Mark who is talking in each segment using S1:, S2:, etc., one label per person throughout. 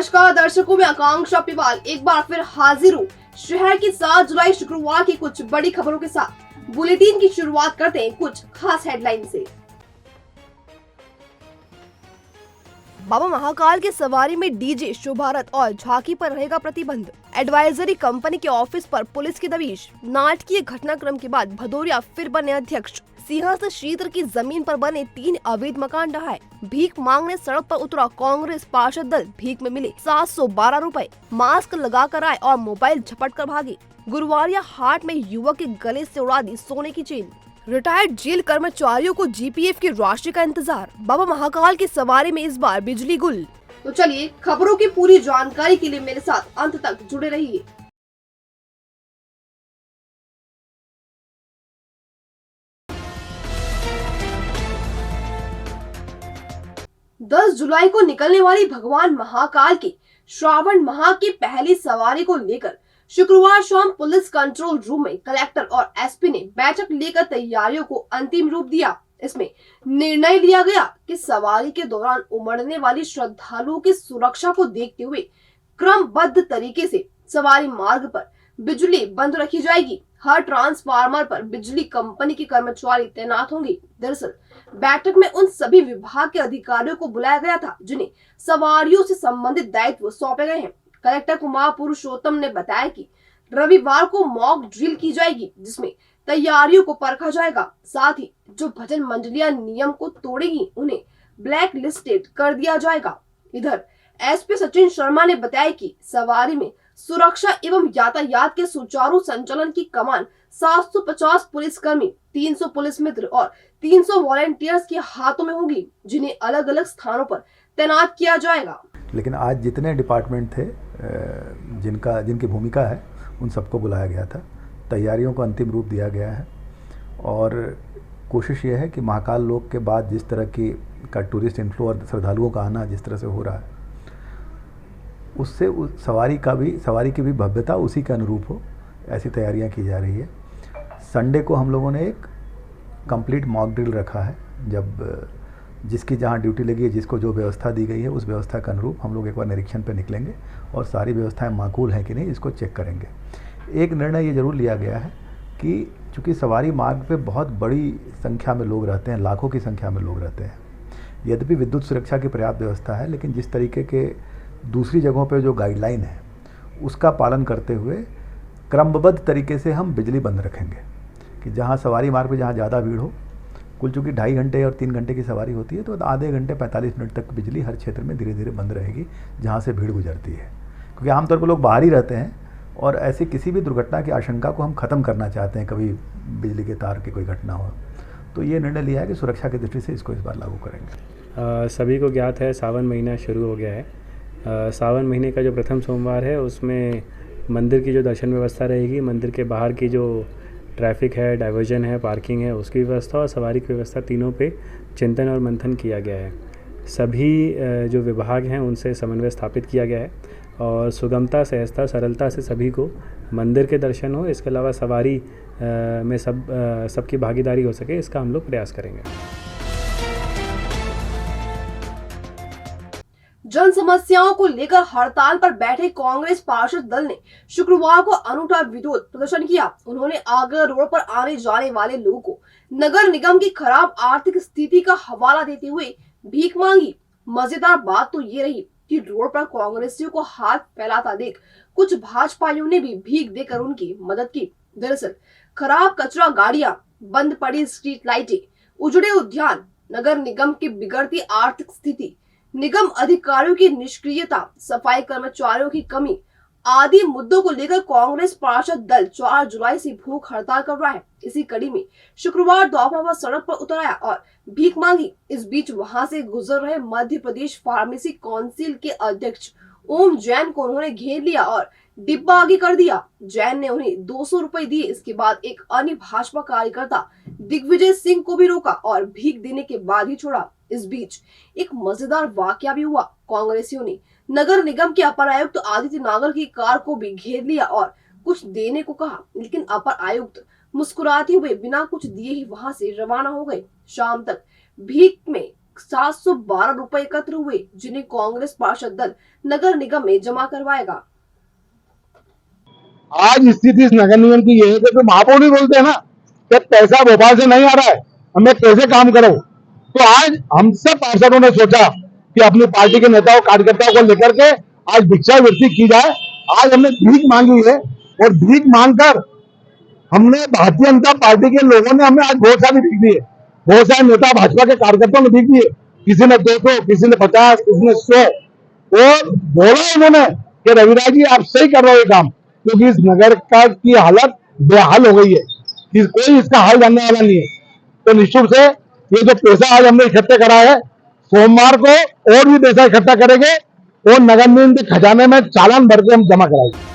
S1: नमस्कार दर्शकों, में आकांक्षा पिवाल एक बार फिर हाजिर हूँ शहर की 7 जुलाई शुक्रवार की कुछ बड़ी खबरों के साथ। बुलेटिन की शुरुआत करते हैं कुछ खास हेडलाइन से। बाबा महाकाल के सवारी में डीजे शोभारत और झांकी पर रहेगा प्रतिबंध। एडवाइजरी कंपनी के ऑफिस पर पुलिस की दबिश। नाटकीय घटनाक्रम के बाद भदौरिया फिर बने अध्यक्ष। सिंहस्थ क्षेत्र की जमीन पर बने 3 अवैध मकान ढहाए। भीख मांगने सड़क पर उतरा कांग्रेस पार्षद दल। भीख में मिले 712 रुपए। मास्क लगाकर आए और मोबाइल झपट कर भागे। गुरुवारिया हाट में युवक के गले से उड़ा दी सोने की चेन। रिटायर्ड जेल कर्मचारियों को जीपीएफ की राशि का इंतजार। बाबा महाकाल की सवारी में इस बार बिजली गुल। तो चलिए खबरों की पूरी जानकारी के लिए मेरे साथ अंत तक जुड़े रहिए। 10 जुलाई को निकलने वाली भगवान महाकाल की श्रावण माह की पहली सवारी को लेकर शुक्रवार शाम पुलिस कंट्रोल रूम में कलेक्टर और एसपी ने बैठक लेकर तैयारियों को अंतिम रूप दिया। इसमें निर्णय लिया गया कि सवारी के दौरान उमड़ने वाली श्रद्धालुओं की सुरक्षा को देखते हुए क्रमबद्ध तरीके से सवारी मार्ग पर बिजली बंद रखी जाएगी। हर ट्रांसफार्मर पर बिजली कंपनी के कर्मचारी तैनात होंगे। दरअसल बैठक में उन सभी विभाग के अधिकारियों को बुलाया गया था जिन्हें सवारियों से संबंधित दायित्व सौंपे गए हैं। कलेक्टर कुमार पुरुषोत्तम ने बताया कि रविवार को मॉक ड्रिल की जाएगी जिसमें तैयारियों को परखा जाएगा। साथ ही जो भजन मंडलियां नियम को तोड़ेगी उन्हें ब्लैक लिस्टेड कर दिया जाएगा। इधर एसपी सचिन शर्मा ने बताया कि सवारी में सुरक्षा एवं यातायात के सुचारू संचालन की कमान 750 पुलिसकर्मी, 300 पुलिस मित्र और 300 वॉलेंटियर्स के हाथों में होगी जिन्हें अलग अलग स्थानों पर तैनात किया जाएगा।
S2: लेकिन आज जितने डिपार्टमेंट थे जिनकी भूमिका है उन सबको बुलाया गया था। तैयारियों को अंतिम रूप दिया गया है और कोशिश ये है कि महाकाल लोक के बाद जिस तरह का टूरिस्ट इनफ्लो और श्रद्धालुओं का आना जिस तरह से हो रहा है उससे सवारी की भी भव्यता उसी के अनुरूप हो, ऐसी तैयारियां की जा रही है। संडे को हम लोगों ने एक कंप्लीट मॉक ड्रिल रखा है, जब जिसकी जहां ड्यूटी लगी है, जिसको जो व्यवस्था दी गई है उस व्यवस्था के अनुरूप हम लोग एक बार निरीक्षण पर निकलेंगे और सारी व्यवस्थाएं माकूल हैं कि नहीं इसको चेक करेंगे। एक निर्णय ये ज़रूर लिया गया है कि चूँकि सवारी मार्ग पे बहुत बड़ी संख्या में लोग रहते हैं, लाखों की संख्या में लोग रहते हैं, यद्यपि विद्युत सुरक्षा की पर्याप्त व्यवस्था है, लेकिन जिस तरीके के दूसरी जगहों पे जो गाइडलाइन है उसका पालन करते हुए क्रमबद्ध तरीके से हम बिजली बंद रखेंगे कि जहाँ सवारी मार्ग पे जहाँ ज़्यादा भीड़ हो, कुल चूँकि 2.5 घंटे और 3 घंटे की सवारी होती है तो आधे घंटे 45 मिनट तक बिजली हर क्षेत्र में धीरे धीरे बंद रहेगी जहाँ से भीड़ गुजरती है, क्योंकि आमतौर पर लोग बाहर ही रहते हैं और ऐसी किसी भी दुर्घटना की आशंका को हम ख़त्म करना चाहते हैं, कभी बिजली के तार की कोई घटना हो। तो ये निर्णय लिया है कि सुरक्षा की दृष्टि से इसको इस बार लागू करेंगे।
S3: सभी को ज्ञात है सावन महीना शुरू हो गया है। सावन महीने का जो प्रथम सोमवार है उसमें मंदिर की जो दर्शन व्यवस्था रहेगी, मंदिर के बाहर की जो ट्रैफिक है, डाइवर्जन है, पार्किंग है, उसकी व्यवस्था और सवारी की व्यवस्था तीनों पे चिंतन और मंथन किया गया है। सभी जो विभाग हैं उनसे समन्वय स्थापित किया गया है और सुगमता, सहजता, सरलता से सभी को मंदिर के दर्शन हो, इसके अलावा सवारी में सबकी भागीदारी हो सके, इसका हम लोग प्रयास करेंगे।
S1: जन समस्याओं को लेकर हड़ताल पर बैठे कांग्रेस पार्षद दल ने शुक्रवार को अनूठा विरोध प्रदर्शन किया। उन्होंने आगरा रोड पर आने जाने वाले लोगों को नगर निगम की खराब आर्थिक स्थिति का हवाला देते हुए भीख मांगी। मजेदार बात तो ये रही कि रोड पर कांग्रेसियों को हाथ फैलाता देख कुछ भाजपाइयों ने भी भीख देकर उनकी मदद की। दरअसल खराब कचरा गाड़ियां, बंद पड़ी स्ट्रीट लाइटें, उजड़े उद्यान, नगर निगम की बिगड़ती आर्थिक स्थिति, निगम अधिकारियों की निष्क्रियता, सफाई कर्मचारियों की कमी आदि मुद्दों को लेकर कांग्रेस पार्षद दल 4 जुलाई से भूख हड़ताल कर रहा है। इसी कड़ी में शुक्रवार दोपहर वह सड़क पर उतर आया और भीख मांगी। इस बीच वहां से गुजर रहे मध्य प्रदेश फार्मेसी काउंसिल के अध्यक्ष ओम जैन को उन्होंने घेर लिया और डिब्बा आगे कर दिया। जैन ने उन्हें 200 रुपए दिए। इसके बाद एक अन्य भाजपा कार्यकर्ता दिग्विजय सिंह को भी रोका और भीख देने के बाद ही छोड़ा। इस बीच एक मजेदार वाकया भी हुआ। कांग्रेसियों ने नगर निगम के अपर आयुक्त आदित्य नागर की कार को भी घेर लिया और कुछ देने को कहा, लेकिन अपर आयुक्त मुस्कुराते हुए बिना कुछ दिए ही वहां से रवाना हो गए। शाम तक भीख में 712 रुपए एकत्र हुए, जिन्हें कांग्रेस पार्षद दल नगर निगम में जमा करवाएगा।
S4: आज स्थिति इस नगर निगम की ये है कि तो महापौर नहीं बोलते हैं ना कि पैसा भोपाल से नहीं आ रहा है, हमें कैसे काम करो। तो आज हम सब पार्षदों ने सोचा कि अपनी पार्टी के नेताओं कार्यकर्ताओं को लेकर के आज भिक्षावृत्ति की जाए। आज हमने भीख मांगी है और भीख मांगकर हमने भारतीय जनता पार्टी के लोगों ने हमें आज बहुत सारी भीख दी है। बहुत सारे नेता भाजपा के कार्यकर्ताओं ने भीख दी है, किसी ने 200, किसी ने 50, किसी ने 100। और बोला उन्होंने कि रविराज जी आप सही कर रहे हो ये काम, क्योंकि इस नगर का की हालत बेहाल हो गई है, कि कोई इसका हाल जानने वाला नहीं है। तो निश्चित रूप से ये जो पैसा आज हमने इकट्ठे करा है, सोमवार को और भी पैसा इकट्ठा करेंगे और नगर निगम के खजाने में चालान भर के हम जमा कराएंगे।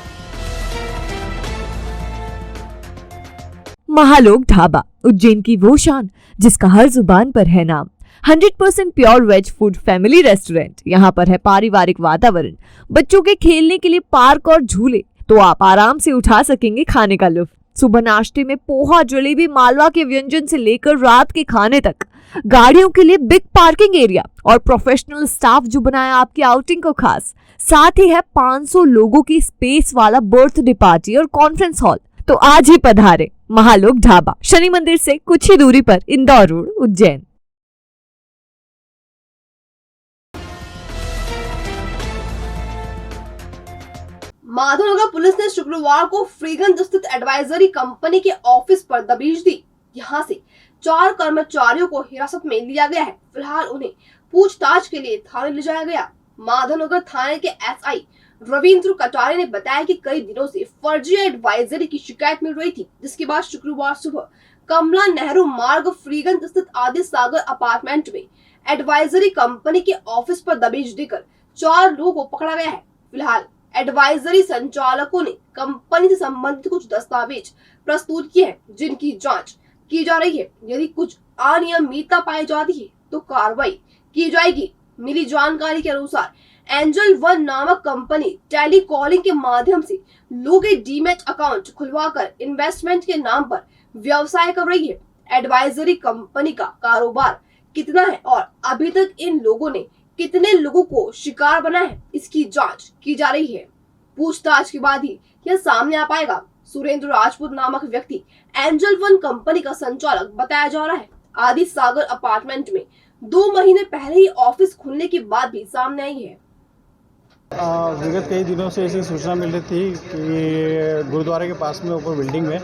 S5: महालोक ढाबा, उज्जैन की वो शान जिसका हर जुबान पर है नाम। 100% pure veg food family restaurant. यहाँ पर है पारिवारिक वातावरण, बच्चों के खेलने के लिए पार्क और झूले, तो आप आराम से उठा सकेंगे खाने का लुत्फ। सुबह नाश्ते में पोहा, जलेबी, मालवा के व्यंजन से लेकर रात के खाने तक। गाड़ियों के लिए बिग पार्किंग एरिया और प्रोफेशनल स्टाफ जो बनाया आपकी आउटिंग को खास। साथ ही है 500 लोगों की स्पेस वाला बर्थडे पार्टी और कॉन्फ्रेंस हॉल। तो आज ही पधारे महालोक ढाबा, शनि मंदिर से कुछ ही दूरी पर, इंदौर रोड, उज्जैन।
S1: माधवनगर पुलिस ने शुक्रवार को फ्रीगंज स्थित एडवाइजरी कंपनी के ऑफिस पर दबिश दी। यहां से 4 कर्मचारियों को हिरासत में लिया गया है। फिलहाल उन्हें पूछताछ के लिए थाने ले जाया गया। माधवनगर थाने के एसआई रविंद्र कटारे ने बताया कि कई दिनों से फर्जी एडवाइजरी की शिकायत मिल रही थी, जिसके बाद शुक्रवार सुबह कमला नेहरू मार्ग फ्रीगंज स्थित आदित्य सागर अपार्टमेंट में एडवाइजरी कंपनी के ऑफिस पर दबिश देकर 4 लोगों को पकड़ा गया है। फिलहाल एडवाइजरी संचालकों ने कंपनी से संबंधित कुछ दस्तावेज प्रस्तुत किए हैं, जिनकी जांच की जा रही है। यदि कुछ अनियमितता पाई जाती है तो कार्रवाई की जाएगी। मिली जानकारी के अनुसार एंजल वन नामक कंपनी टेलीकॉलिंग के माध्यम से लोगों के डीमैट अकाउंट खुलवाकर इन्वेस्टमेंट के नाम पर व्यवसाय कर रही है। एडवाइजरी कंपनी का कारोबार कितना है और अभी तक इन लोगों ने कितने लोगों को शिकार बना है, इसकी जांच की जा रही है। पूछताछ के बाद ही यह सामने आ पाएगा। सुरेंद्र राजपूत नामक व्यक्ति एंजल वन कंपनी का संचालक बताया जा रहा है। आदित्य सागर अपार्टमेंट में 2 महीने पहले ही ऑफिस खुलने की बात भी सामने आई है।
S6: विगत कई दिनों से ऐसी सूचना मिल रही थी कि गुरुद्वारे के पास में ऊपर बिल्डिंग में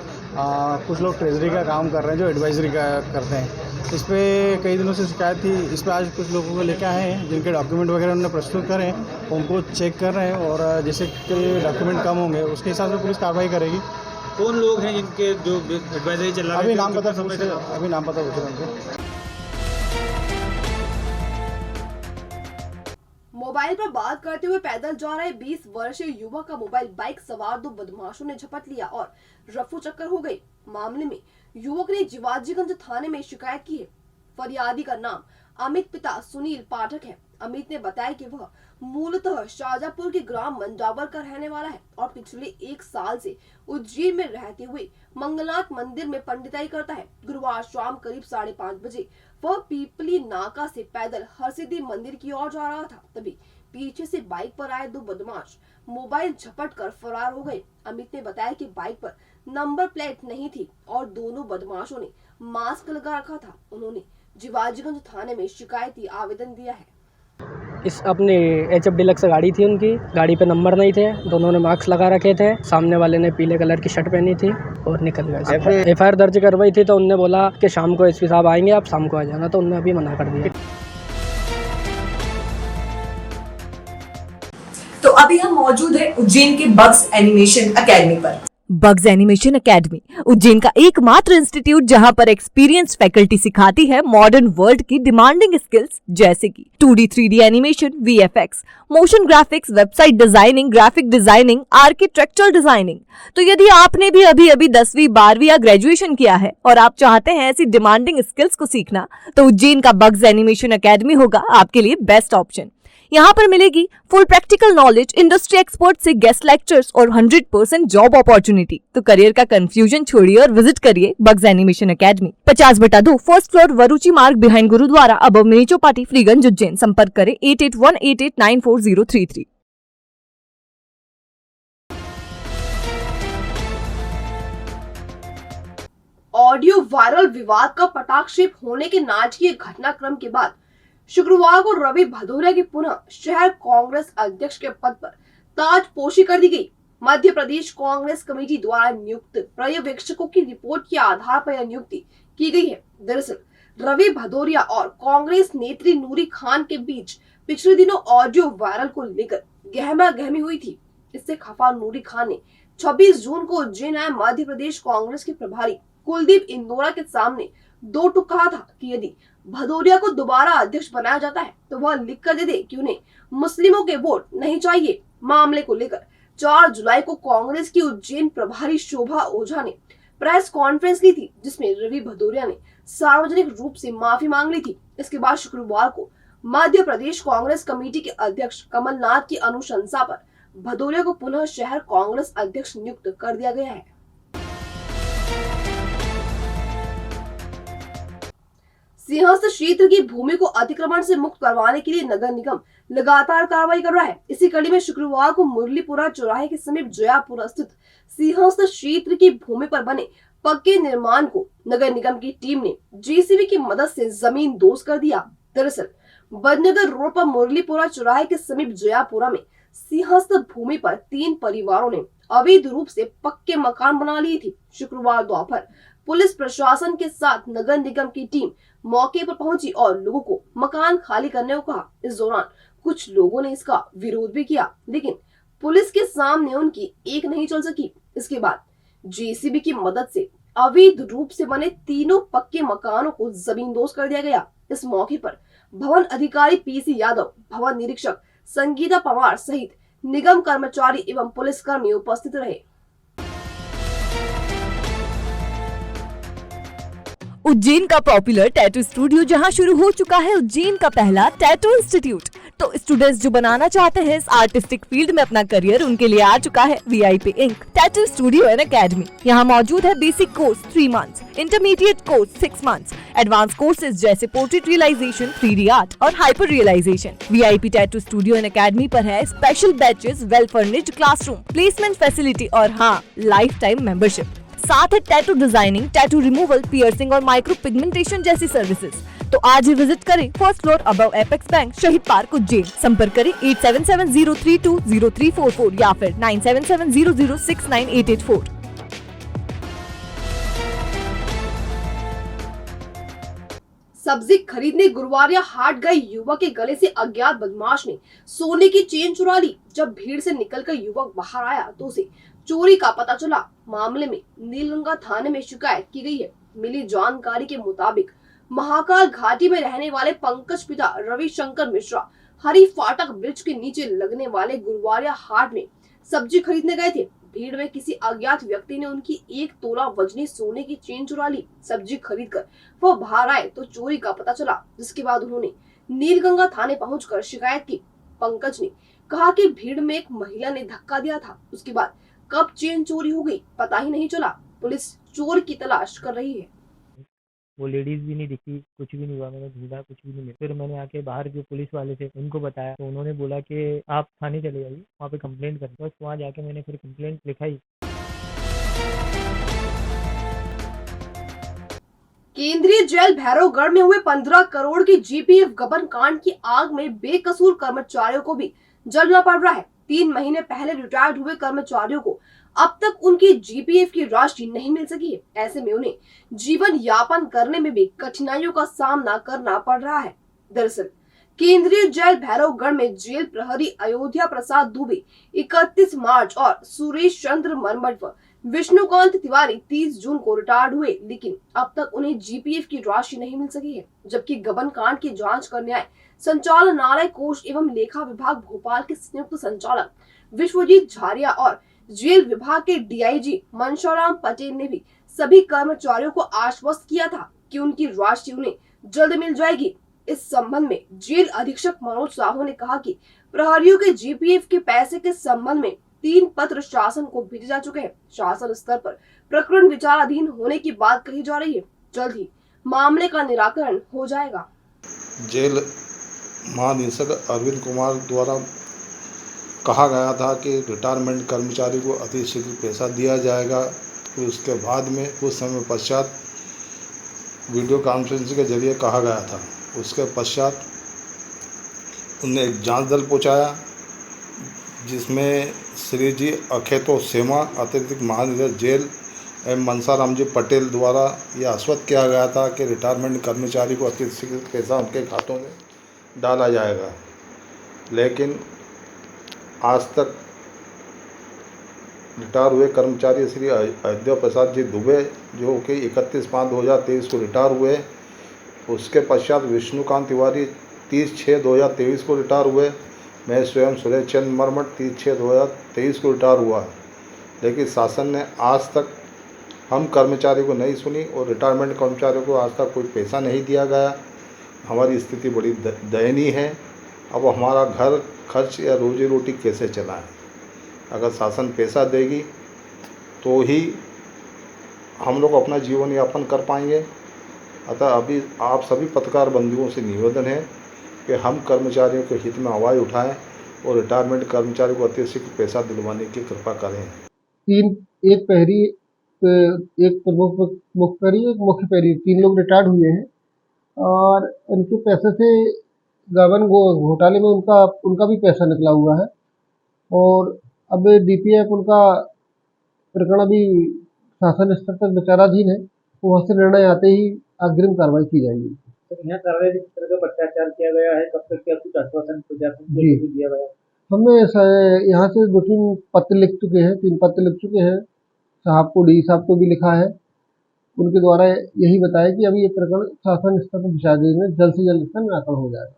S6: कुछ लोग ट्रेजरी का काम कर रहे हैं जो एडवाइजरी का करते हैं। इस पे कई दिनों से शिकायत थी। इस पे आज कुछ लोगों को लेकर आए हैं जिनके डॉक्यूमेंट वगैरह उन्होंने प्रस्तुत करे हैं, उनको चेक कर रहे हैं और जैसे कि डॉक्यूमेंट कम होंगे उसके हिसाब से पुलिस कार्रवाई करेगी।
S7: कौन लोग हैं जिनके जो एडवाइजरी चल रहा है?
S6: अभी नाम पता पूछ रहे उनके।
S1: मोबाइल पर बात करते हुए पैदल जा रहे 20 वर्षीय युवक का मोबाइल बाइक सवार 2 बदमाशों ने झपट लिया और रफू चक्कर हो गई। मामले में युवक ने जिवाजीगंज थाने में शिकायत की है। फरियादी का नाम अमित पिता सुनील पाठक है। अमित ने बताया कि वह मूलतः शाहजहांपुर के ग्राम मंडावर का रहने वाला है और पिछले 1 साल से उज्जैन में रहते हुए मंगलनाथ मंदिर में पंडिताई करता है। गुरुवार शाम करीब 5:30 बजे वह पीपली नाका से पैदल हरसिद्धि मंदिर की ओर जा रहा था, तभी पीछे से बाइक पर आए 2 बदमाश मोबाइल झपट कर फरार हो गए। अमित ने बताया कि बाइक पर नंबर प्लेट नहीं थी और दोनों बदमाशों ने मास्क लगा रखा था। उन्होंने जिवाजीगंज थाने में शिकायती आवेदन दिया है।
S8: इस अपनी HF डिलक्स गाड़ी थी, उनकी गाड़ी पे नंबर नहीं थे, दोनों ने मास्क लगा रखे थे, सामने वाले ने पीले कलर की शर्ट पहनी थी और निकल गए। FIR दर्ज करवाई थी तो उनने बोला कि शाम को SP साहब आएंगे, आप शाम को आ जाना, तो उनने अभी मना कर दिया।
S9: तो अभी हम मौजूद हैं उज्जैन के बग्स एनिमेशन एकेडमी पर।
S5: बग्स एनिमेशन एकेडमी उज्जैन का एकमात्र इंस्टीट्यूट जहां पर एक्सपीरियंस फैकल्टी सिखाती है मॉडर्न वर्ल्ड की डिमांडिंग स्किल्स जैसे कि 2D 3D animation, VFX, motion graphics, website designing, graphic designing, architectural designing. तो यदि आपने भी अभी 10वीं 12वीं या ग्रेजुएशन किया है और आप चाहते हैं ऐसी डिमांडिंग स्किल्स को सीखना, तो उज्जैन का बग्स एनिमेशन एकेडमी होगा आपके लिए बेस्ट ऑप्शन। यहाँ पर मिलेगी full practical knowledge, industry expert से गेस्ट लेक्चर्स और 100% जॉब अपॉर्चुनिटी। तो करियर का कंफ्यूजन छोड़िए और विजिट करिए bugs animation academy, 50/2, first floor, Varuchi Marg, behind Gurudwara, above mini Chowpatty, Freeganj, Ujjain. संपर्क करें 8818894033।
S1: ऑडियो वायरल विवाद का पटाक्षेप होने के नाटकीय घटनाक्रम के बाद शुक्रवार को रवि भदौरिया की पुनः शहर कांग्रेस अध्यक्ष के पद पर ताजपोशी कर दी गई। मध्य प्रदेश कांग्रेस कमेटी द्वारा नियुक्त पर्यवेक्षकों की रिपोर्ट के आधार पर यह नियुक्ति की गई है। दरअसल रवि भदौरिया और कांग्रेस नेत्री नूरी खान के बीच पिछले दिनों ऑडियो वायरल को लेकर गहमा गहमी हुई थी। इससे खफा नूरी खान ने 26 जून को उज्जैन आए मध्य प्रदेश कांग्रेस के प्रभारी कुलदीप इंदौरा के सामने दो टूक कहा था कि यदि भदौरिया को दोबारा अध्यक्ष बनाया जाता है तो वह लिख कर दे दे कि उन्हें मुस्लिमों के वोट नहीं चाहिए। मामले को लेकर 4 जुलाई को कांग्रेस की उज्जैन प्रभारी शोभा ओझा ने प्रेस कॉन्फ्रेंस ली थी, जिसमें रवि भदौरिया ने सार्वजनिक रूप से माफी मांग ली थी। इसके बाद शुक्रवार को मध्य प्रदेश कांग्रेस कमेटी के अध्यक्ष कमलनाथ की अनुशंसा पर भदौरिया को पुनः शहर कांग्रेस अध्यक्ष नियुक्त कर दिया गया है। सिंहस्थ क्षेत्र की भूमि को अतिक्रमण से मुक्त करवाने के लिए नगर निगम लगातार कार्रवाई कर रहा है। इसी कड़ी में शुक्रवार को मुरलीपुरा चौराहे के समीप जयापुरा स्थित सिंहस्थ क्षेत्र की भूमि पर बने पक्के निर्माण को नगर निगम की टीम ने जेसीबी की मदद से जमीन दोस्त कर दिया। दरअसल बदनगर रोड पर मुरलीपुरा चौराहे के समीप जयापुरा में सिंहस्थ भूमि पर 3 परिवारों ने अवैध रूप से पक्के मकान बना लिए थे। शुक्रवार दोपहर पुलिस प्रशासन के साथ नगर निगम की टीम मौके पर पहुंची और लोगों को मकान खाली करने को कहा। इस दौरान कुछ लोगों ने इसका विरोध भी किया, लेकिन पुलिस के सामने उनकी एक नहीं चल सकी। इसके बाद जेसीबी की मदद से अवैध रूप से बने तीनों पक्के मकानों को जमींदोज कर दिया गया। इस मौके पर भवन अधिकारी पीसी यादव, भवन निरीक्षक संगीता पवार सहित निगम कर्मचारी एवं पुलिसकर्मी उपस्थित रहे।
S5: उज्जैन का पॉपुलर टैटू स्टूडियो जहां शुरू हो चुका है उज्जैन का पहला टैटू इंस्टीट्यूट। तो स्टूडेंट्स जो बनाना चाहते हैं इस आर्टिस्टिक फील्ड में अपना करियर, उनके लिए आ चुका है VIP ink tattoo studio and academy. यहाँ मौजूद है basic course 3 months, intermediate course 6 months, advance courses जैसे पोर्ट्रेट रियलाइजेशन, 3D आर्ट और hyper realisation. VIP tattoo studio and academy पर है special batches, well furnished classroom, placement facility और हाँ, life time membership. साथ है tattoo designing, tattoo removal, piercing और micro pigmentation जैसी सर्विसेज। तो आज ही विजिट करें first floor above apex bank, शहीद पार्क, उज्जैन। संपर्क करें 8770320344 या फिर 9770069884।
S1: सब्जी खरीदने गुरुवारिया हाट गए युवक के गले से अज्ञात बदमाश ने सोने की चेन चुरा ली। जब भीड़ से निकलकर युवक बाहर आया तो उसे चोरी का पता चला। मामले में नीलगंगा थाने में शिकायत की गई है। मिली जानकारी के मुताबिक महाकाल घाटी में रहने वाले पंकज पिता रविशंकर मिश्रा हरी फाटक ब्रिज के नीचे लगने वाले गुरुवारिया हाट में सब्जी खरीदने गए थे। भीड़ में किसी अज्ञात व्यक्ति ने उनकी 1 तोला वजनी सोने की चेन चुरा ली। सब्जी खरीदकर वह बाहर आए तो चोरी का पता चला, जिसके बाद उन्होंने नीलगंगा थाने पहुंचकर शिकायत की। पंकज ने कहा कि भीड़ में एक महिला ने धक्का दिया था। उसके बाद कब चेन चोरी हो गई पता ही नहीं चला। पुलिस चोर की तलाश कर रही है।
S10: वो लेडीज भी नहीं दिखी, कुछ भी नहीं हुआ। मैंने ढूंढा, कुछ भी नहीं मिला। फिर मैंने आके बाहर जो पुलिस वाले थे उनको बताया तो उन्होंने बोला कि आप थाने चले जाइए, वहाँ पे कंप्लेंट करें। बस वहाँ जाके मैंने फिर कंप्लेंट लिखाई।
S1: केंद्रीय जेल भैरवगढ़ में हुए 15 करोड़ की GPF गबन कांड की आग में बेकसूर कर्मचारियों को भी जलना पड़ रहा है। 3 महीने पहले रिटायर्ड हुए कर्मचारियों को अब तक उनकी GPF की राशि नहीं मिल सकी है। ऐसे में उन्हें जीवन यापन करने में भी कठिनाइयों का सामना करना पड़ रहा है। दरअसल केंद्रीय जेल भैरवगढ़ में जेल प्रहरी अयोध्या प्रसाद दुबे 31 मार्च और सुरेश चंद्र मरमट व विष्णुकांत तिवारी 30 जून को रिटायर्ड हुए, लेकिन अब तक उन्हें GPF की राशि नहीं मिल सकी है। जबकि गबन कांड की जांच कर न्याय संचालनालय कोष एवं लेखा विभाग भोपाल के संयुक्त संचालक विश्वजीत झारिया और जेल विभाग के DIG मनशाराम पटेल ने भी सभी कर्मचारियों को आश्वस्त किया था कि उनकी राशि उन्हें जल्द मिल जाएगी। इस संबंध में जेल अधीक्षक मनोज साहू ने कहा कि प्रहरियों के जीपीएफ के पैसे के संबंध में 3 पत्र शासन को भेजे जा चुके हैं। शासन स्तर पर प्रकरण विचाराधीन होने की बात कही जा रही है। जल्द ही मामले का निराकरण हो जाएगा।
S11: जेल महानिदेशक अरविंद कुमार द्वारा कहा गया था कि रिटायरमेंट कर्मचारी को अति शीघ्र पैसा दिया जाएगा। फिर उसके बाद में कुछ समय पश्चात वीडियो कॉन्फ्रेंसिंग के जरिए कहा गया था। उसके पश्चात उन्होंने एक जांच दल पहुंचाया जिसमें श्री जी अखेतो सेमा अतिरिक्त महानिदेशक जेल एवं मनसाराम जी पटेल द्वारा यह आश्वस्त किया गया था कि रिटायरमेंट कर्मचारी को अति शीघ्र पैसा उनके खातों में डाला जाएगा। लेकिन आज तक रिटायर हुए कर्मचारी श्री अयोध्या प्रसाद जी दुबे जो कि 31/5/2023 को रिटायर हुए, उसके पश्चात विष्णुकांत तिवारी 30/6/2023 को रिटायर हुए। मैं स्वयं सुरेश चंद्र मरमट 30/6/2023 को रिटायर हुआ। लेकिन शासन ने आज तक हम कर्मचारी को नहीं सुनी और रिटायरमेंट कर्मचारियों को आज तक कोई पैसा नहीं दिया गया। हमारी स्थिति बड़ी दयनीय है। अब हमारा घर खर्च या रोजी रोटी कैसे चलाएं? अगर शासन पैसा देगी तो ही हम लोग अपना जीवन यापन कर पाएंगे। अतः अभी आप सभी पत्रकार बंधुओं से निवेदन है कि हम कर्मचारियों के हित में आवाज़ उठाएं और रिटायरमेंट कर्मचारियों को अतिशीघ्र पैसा दिलवाने की कृपा करें।
S4: एक प्रहरी, एक प्रमुख प्रहरी, एक मुख्य प्रहरी, 3 लोग रिटायर्ड हुए हैं और उनके पैसे से गबन घोटाले में उनका भी पैसा निकला हुआ है और अब डीपीएफ उनका प्रकरण अभी शासन स्तर तक विचाराधीन है। वहाँ से निर्णय आते ही अग्रिम कार्रवाई की जाएगी।
S10: यहाँ कार्रवाई जिस तरह का भ्रष्टाचार किया गया है, कब तक क्या कुछ आश्वासन प्रशासन को भी दिया गया?
S4: हमने यहाँ से 2-3 पत्र लिख चुके हैं, 3 पत्र लिख चुके हैं। साहब को, डी साहब को भी लिखा है। उनके द्वारा यही बताया कि अभी ये प्रकरण शासन स्तर पर विचाराधीन है, जल्द से जल्द इसका निराकरण हो जाएगा।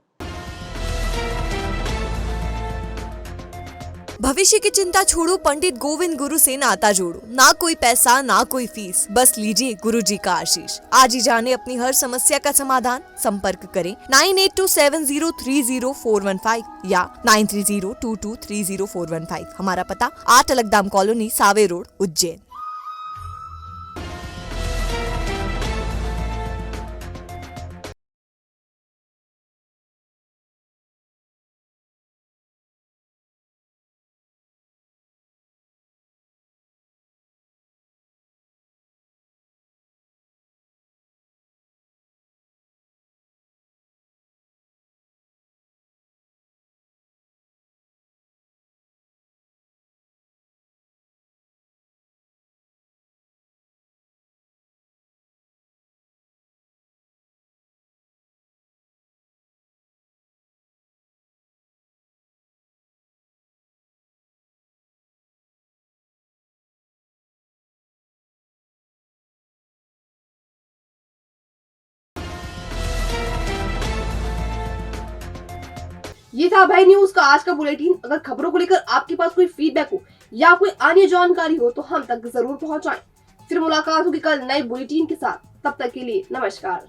S5: भविष्य की चिंता छोड़ो, पंडित गोविंद गुरु से नाता जोड़ो। ना कोई पैसा, ना कोई फीस, बस लीजिए गुरुजी का आशीष। आज ही जाने अपनी हर समस्या का समाधान। संपर्क करें 9827030415 या 9302230415। हमारा पता 8 अलगदाम कॉलोनी, सावे रोड, उज्जैन।
S1: ये था भाई न्यूज का आज का बुलेटिन। अगर खबरों को लेकर आपके पास कोई फीडबैक हो या कोई अन्य जानकारी हो तो हम तक जरूर पहुंचाएं। फिर मुलाकात होगी कल नए बुलेटिन के साथ। तब तक के लिए नमस्कार।